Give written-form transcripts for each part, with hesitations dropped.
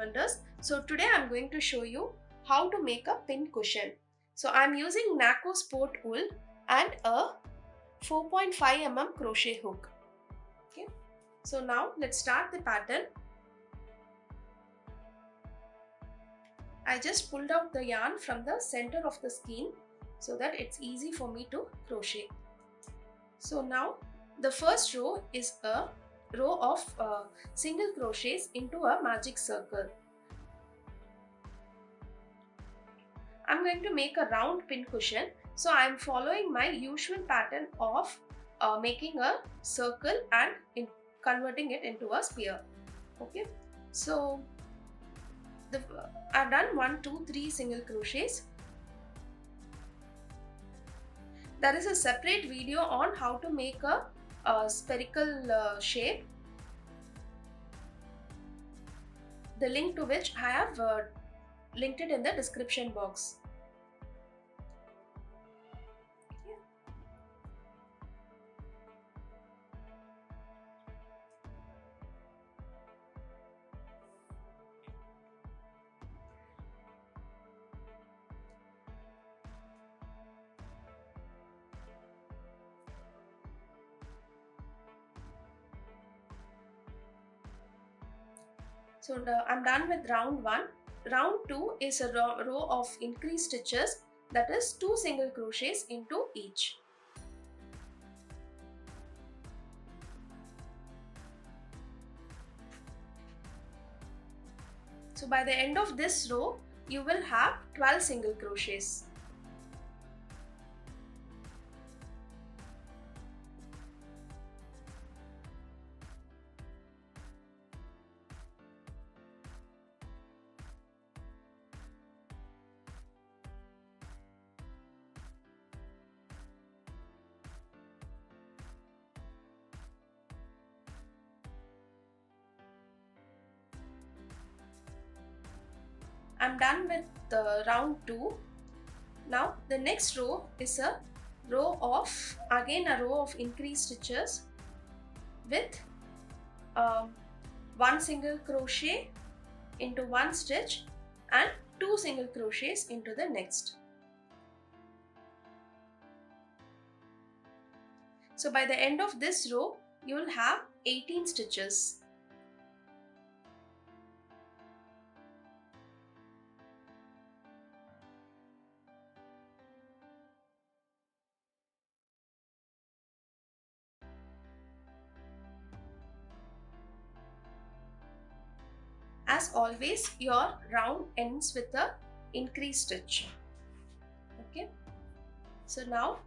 wonders. So today I'm going to show you how to make a pin cushion. So I'm using Naco Sport wool and a 4.5 mm crochet hook. Okay. So now let's start the pattern. I just pulled out the yarn from the center of the skein so that it's easy for me to crochet. So now the first row is a row of single crochets into a magic circle. I'm going to make a round pin cushion, so I'm following my usual pattern of making a circle and converting it into a sphere. Okay, so I've done 1, 2, 3 single crochets. There is a separate video on how to make a spherical shape, the link to which I have linked it in the description box. So I'm done with round 1. Round 2 is a row of increased stitches, that is 2 single crochets into each. So by the end of this row, you will have 12 single crochets. I'm done with round 2. Now the next row is a row of increased stitches with 1 single crochet into 1 stitch and 2 single crochets into the next. So by the end of this row, you will have 18 stitches. As always, your round ends with a increased stitch. Okay. So now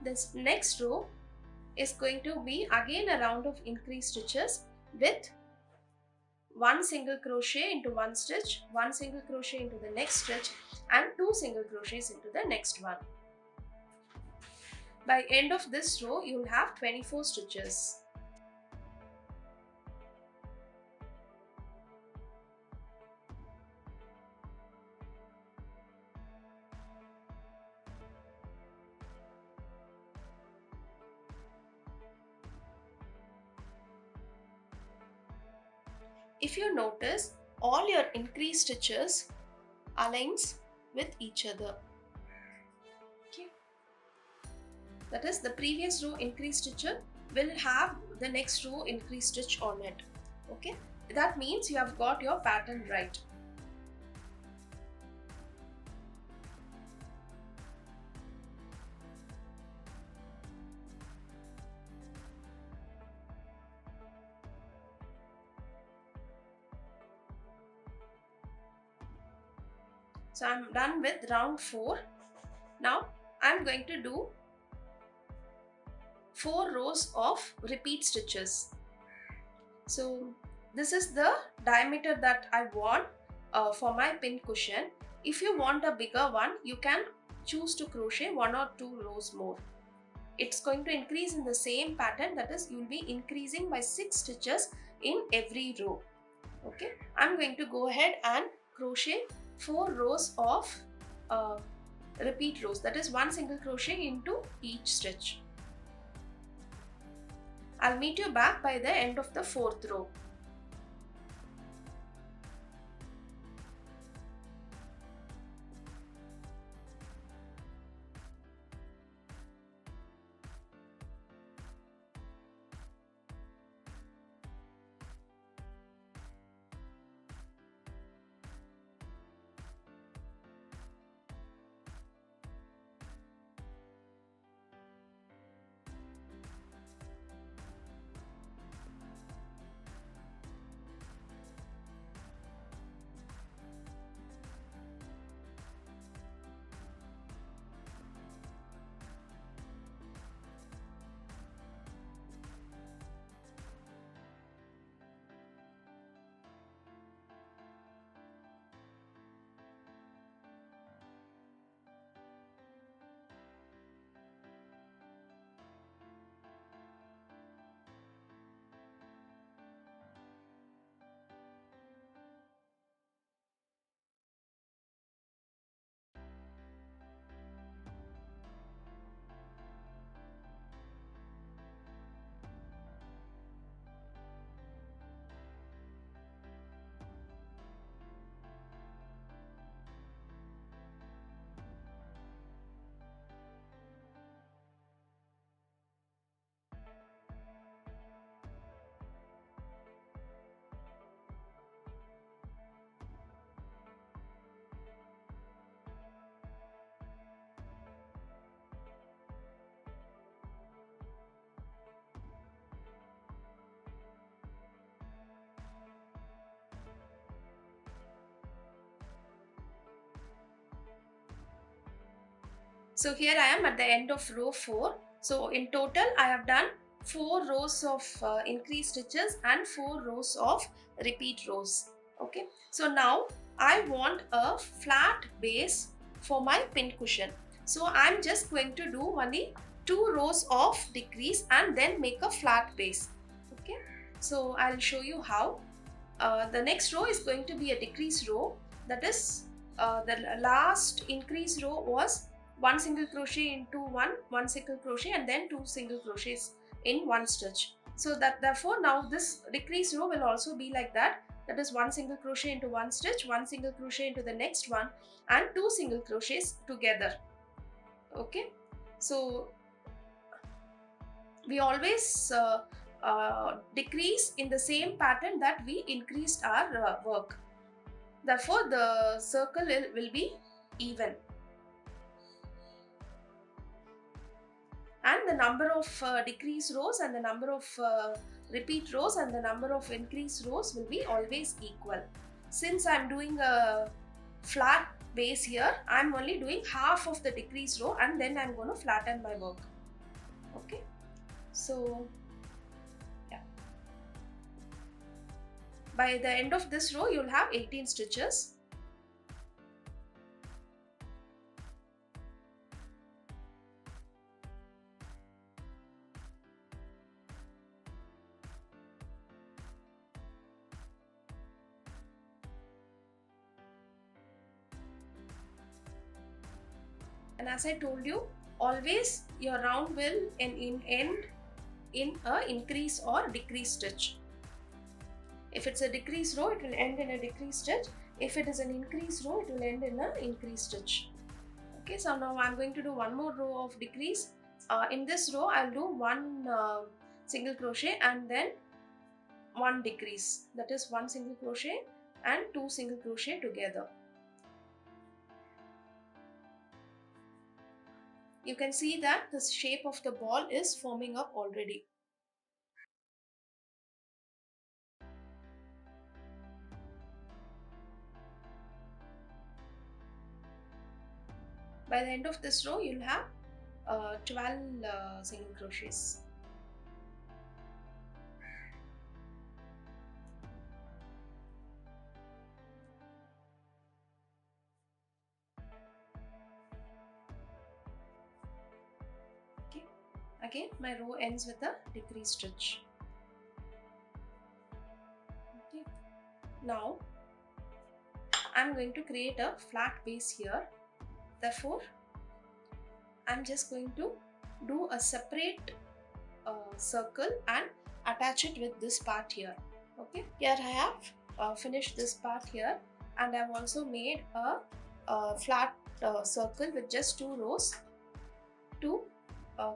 this next row is going to be again a round of increased stitches with 1 single crochet into 1 stitch, 1 single crochet into the next stitch and 2 single crochets into the next one. By end of this row, you will have 24 stitches. If you notice, all your increased stitches aligns with each other. Okay. That is, the previous row increased stitch will have the next row increased stitch on it. Okay. That means you have got your pattern right. So I'm done with round 4. Now I'm going to do 4 rows of repeat stitches. So this is the diameter that I want for my pin cushion. If you want a bigger one, you can choose to crochet 1 or 2 rows more. It's going to increase in the same pattern, that is, you will be increasing by 6 stitches in every row. Okay, I'm going to go ahead and crochet 4 rows of repeat rows, that is 1 single crochet into each stitch. I'll meet you back by the end of the 4th row. So here I am at the end of row 4. So in total I have done 4 rows of increase stitches and 4 rows of repeat rows. Okay. So now I want a flat base for my pin cushion. So I'm just going to do only 2 rows of decrease and then make a flat base. Okay. So I'll show you how. The next row is going to be a decrease row. That is the last increase row was 1 single crochet into 1 single crochet and then 2 single crochets in 1 stitch. So that therefore now this decrease row will also be like that. That is 1 single crochet into 1 stitch, 1 single crochet into the next one and 2 single crochets together. Okay. So we always decrease in the same pattern that we increased our work. Therefore, the circle will be even. And the number of decrease rows and the number of repeat rows and the number of increase rows will be always equal. Since I am doing a flat base here, I am only doing half of the decrease row and then I am going to flatten my work. Okay. So, yeah. By the end of this row, you will have 18 stitches. And as I told you, always your round will end in a increase or decrease stitch. If it's a decrease row, it will end in a decrease stitch. If it is an increase row, it will end in an increase stitch. Okay, so now I'm going to do one more row of decrease. In this row, I'll do 1 single crochet and then 1 decrease. That is 1 single crochet and 2 single crochet together. You can see that the shape of the ball is forming up already. By the end of this row, you'll have 12 single crochets. Okay. Again, my row ends with a decrease stitch. Okay. Now, I'm going to create a flat base here. Therefore, I'm just going to do a separate circle and attach it with this part here. Okay, here I have finished this part here and I've also made a flat circle with just 2 rows to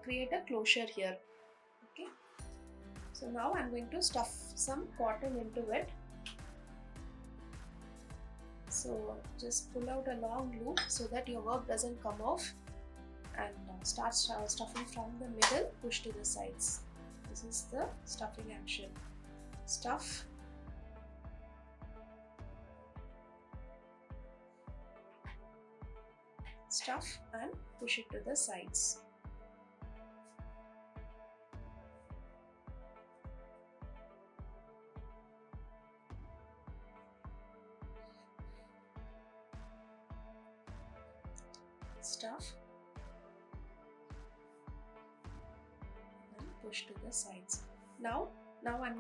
create a closure here. Okay, so now I'm going to stuff some cotton into it. So just pull out a long loop so that your work doesn't come off and start stuffing from the middle, push to the sides. This is the stuffing action. Stuff, stuff and push it to the sides. Stuff and push to the sides. Now I'm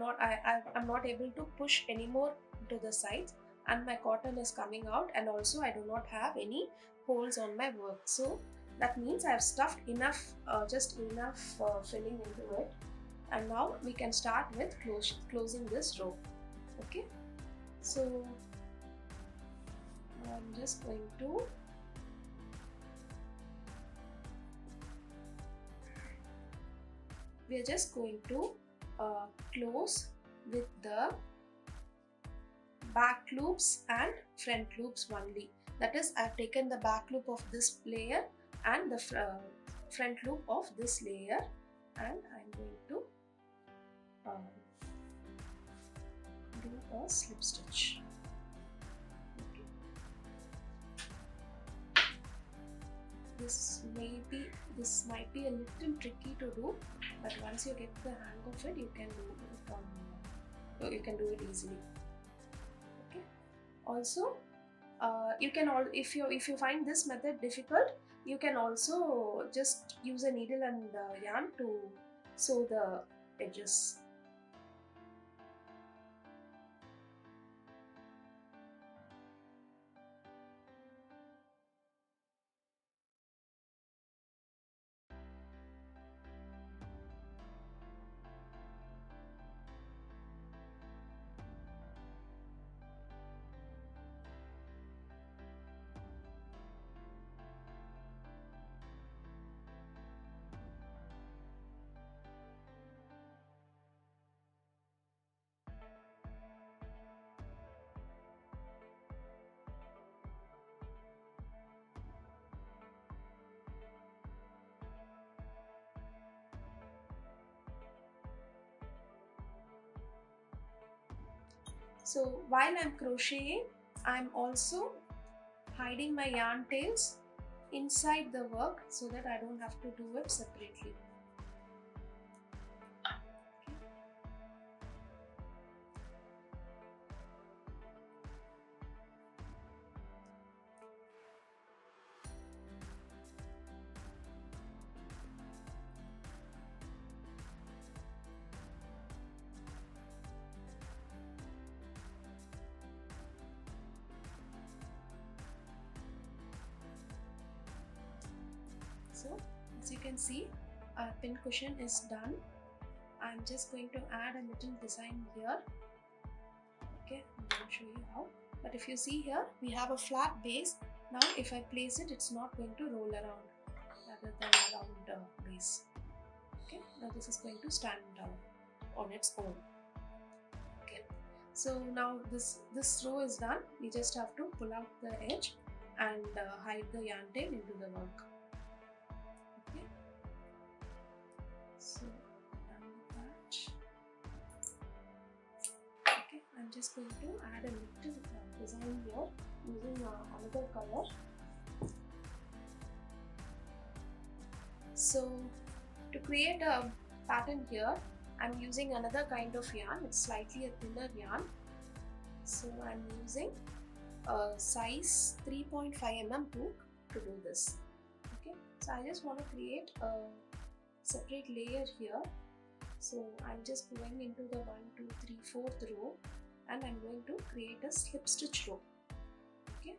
not able to push anymore to the sides and my cotton is coming out, and also I do not have any holes on my work. So that means I have stuffed enough, just enough filling into it, and now we can start with closing this row. Okay, so I'm just going to we are just going to close with the back loops and front loops only. That is, I have taken the back loop of this layer and the front loop of this layer, and I am going to do a slip stitch. Okay. this might be a little tricky to do, but once you get the hang of it, you can do it easily. Okay. Also, you can if you find this method difficult, you can also just use a needle and yarn to sew the edges. So while I'm crocheting, I'm also hiding my yarn tails inside the work so that I don't have to do it separately. So as you can see, our pin cushion is done. I'm just going to add a little design here. Okay, I'm going to show you how. But if you see here, we have a flat base. Now if I place it, it's not going to roll around rather than around base. Okay, now this is going to stand down on its own. Okay, so now this row is done. We just have to pull out the edge and hide the yarn tail into the work. Okay, so done with that. Okay, I'm just going to add a little design here using another color. So to create a pattern here, I'm using another kind of yarn. It's slightly a thinner yarn. So I'm using a size 3.5 mm hook to do this. Okay, so I just want to create a separate layer here. So I'm just going into the 1, 2, 3, 4th row and I'm going to create a slip stitch row. Okay.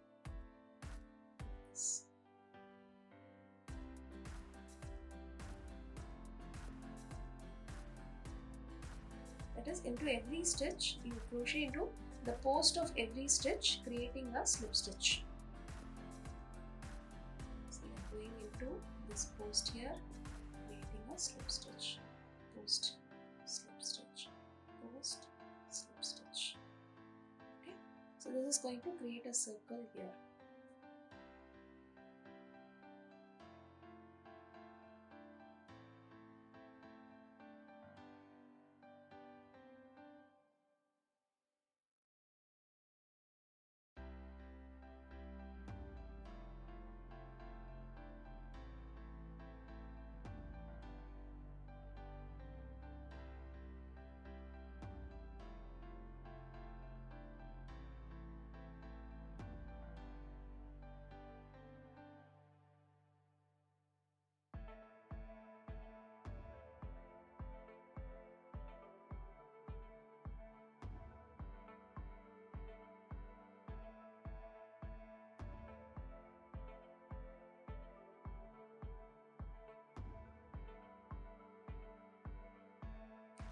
That is, into every stitch you crochet into the post of every stitch, creating a slip stitch. So I'm going into this post here, creating a slip stitch, post, slip stitch, post, slip stitch. Okay, so this is going to create a circle here.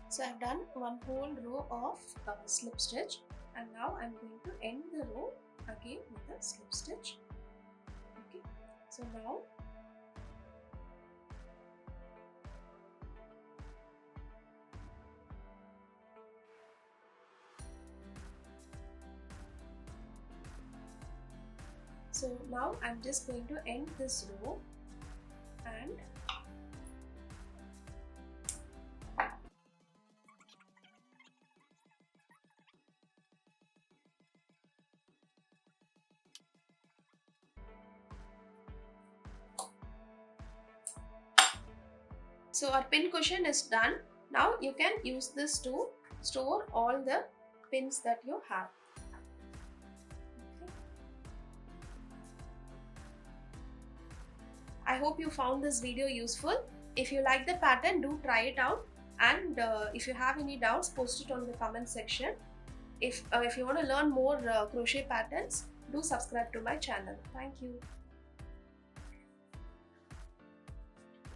So I've done one whole row of slip stitch, and now I'm going to end the row again with a slip stitch. Okay, so now I'm just going to end this row and So our pin cushion is done. Now you can use this to store all the pins that you have. Okay. I hope you found this video useful. If you like the pattern, do try it out, and if you have any doubts, post it on the comment section. If you want to learn more crochet patterns, do subscribe to my channel. Thank you.